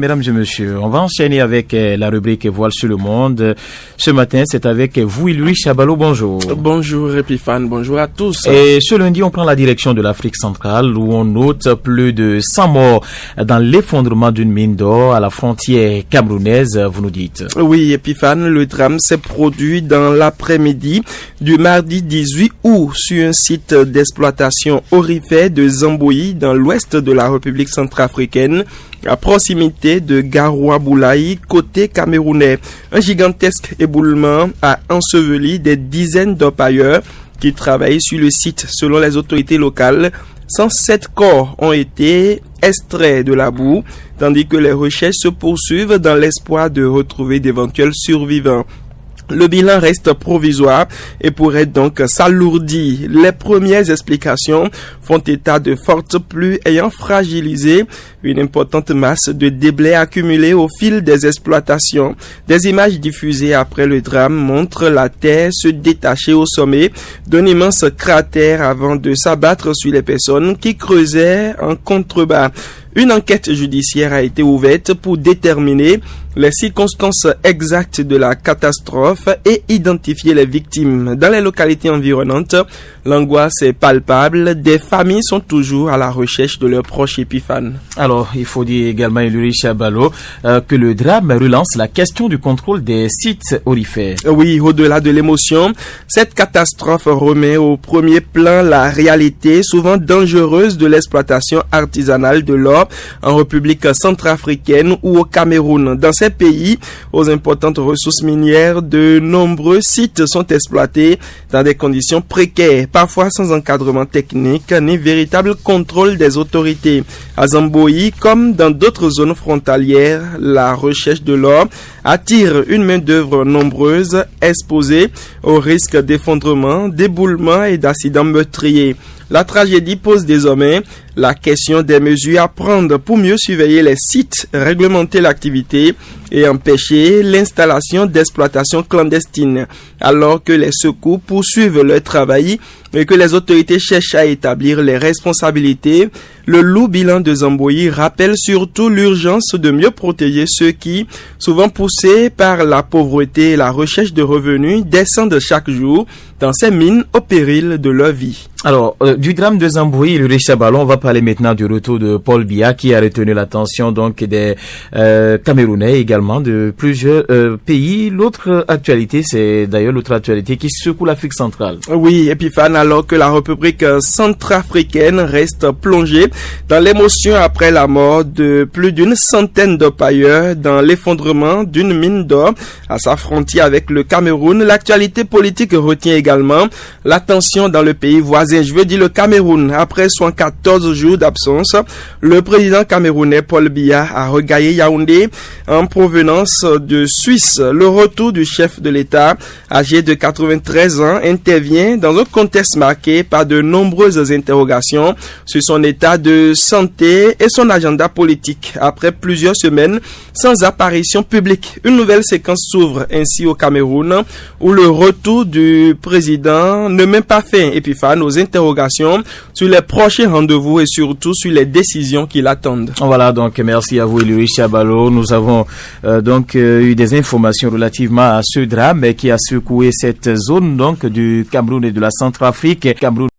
Mesdames et messieurs, on va enchaîner avec la rubrique Voile sur le monde. Ce matin, c'est avec vous, Louis Chabalo. Bonjour. Bonjour, Epiphane. Bonjour à tous. Et ce lundi, on prend la direction de l'Afrique centrale où on note plus de 100 morts dans l'effondrement d'une mine d'or à la frontière camerounaise, vous nous dites. Oui, Epiphane, le drame s'est produit dans l'après-midi du mardi 18 août sur un site d'exploitation aurifère de Zamboyi dans l'ouest de la République centrafricaine, à proximité de Garoua-Boulaye, côté camerounais. Un gigantesque éboulement a enseveli des dizaines d'orpailleurs qui travaillent sur le site. Selon les autorités locales, 107 corps ont été extraits de la boue, tandis que les recherches se poursuivent dans l'espoir de retrouver d'éventuels survivants. Le bilan reste provisoire et pourrait donc s'alourdir. Les premières explications font état de fortes pluies ayant fragilisé une importante masse de déblais accumulés au fil des exploitations. Des images diffusées après le drame montrent la terre se détacher au sommet d'un immense cratère avant de s'abattre sur les personnes qui creusaient en contrebas. Une enquête judiciaire a été ouverte pour déterminer les circonstances exactes de la catastrophe et identifier les victimes. Dans les localités environnantes, l'angoisse est palpable. Des familles sont toujours à la recherche de leurs proches. Épiphanes. Alors, il faut dire également, Louis Chabalo, que le drame relance la question du contrôle des sites aurifères. Oui, au-delà de l'émotion, cette catastrophe remet au premier plan la réalité souvent dangereuse de l'exploitation artisanale de l'or en République centrafricaine ou au Cameroun. Dans ces pays, aux importantes ressources minières, de nombreux sites sont exploités dans des conditions précaires, parfois sans encadrement technique ni véritable contrôle des autorités. À Zamboyi, comme dans d'autres zones frontalières, la recherche de l'or attire une main-d'œuvre nombreuse exposée au risque d'effondrement, d'éboulement et d'accidents meurtriers. La tragédie pose désormais la question des mesures à prendre pour mieux surveiller les sites, réglementer l'activité et empêcher l'installation d'exploitations clandestines. Alors que les secours poursuivent leur travail et que les autorités cherchent à établir les responsabilités, le lourd bilan de Zamboyi rappelle surtout l'urgence de mieux protéger ceux qui, souvent poussés par la pauvreté et la recherche de revenus, descendent chaque jour dans ces mines au péril de leur vie. Alors, du drame de Zamboyi, Louis Chabalo, on va parler maintenant du retour de Paul Biya qui a retenu l'attention donc des Camerounais, également de plusieurs pays. L'autre actualité qui secoue l'Afrique centrale. Oui, Epiphane, alors que la République centrafricaine reste plongée dans l'émotion après la mort de plus d'une centaine d'orpailleurs dans l'effondrement d'une mine d'or à sa frontière avec le Cameroun, l'actualité politique retient également l'attention dans le pays voisin. Je veux dire le Cameroun. Après 114 jours d'absence, le président camerounais Paul Biya a regagné Yaoundé en provenance de Suisse. Le retour du chef de l'État, âgé de 93 ans, intervient dans un contexte marqué par de nombreuses interrogations sur son état de santé et son agenda politique. Après plusieurs semaines sans apparition publique, une nouvelle séquence s'ouvre ainsi au Cameroun où le retour du président ne met pas fin, Epiphane, aux interrogations sur les prochains rendez-vous et surtout sur les décisions qui l'attendent. Voilà, donc merci à vous, Louis Chabalo. Nous avons eu des informations relativement à ce drame qui a secoué cette zone donc du Cameroun et de la Centrafrique. Cameroun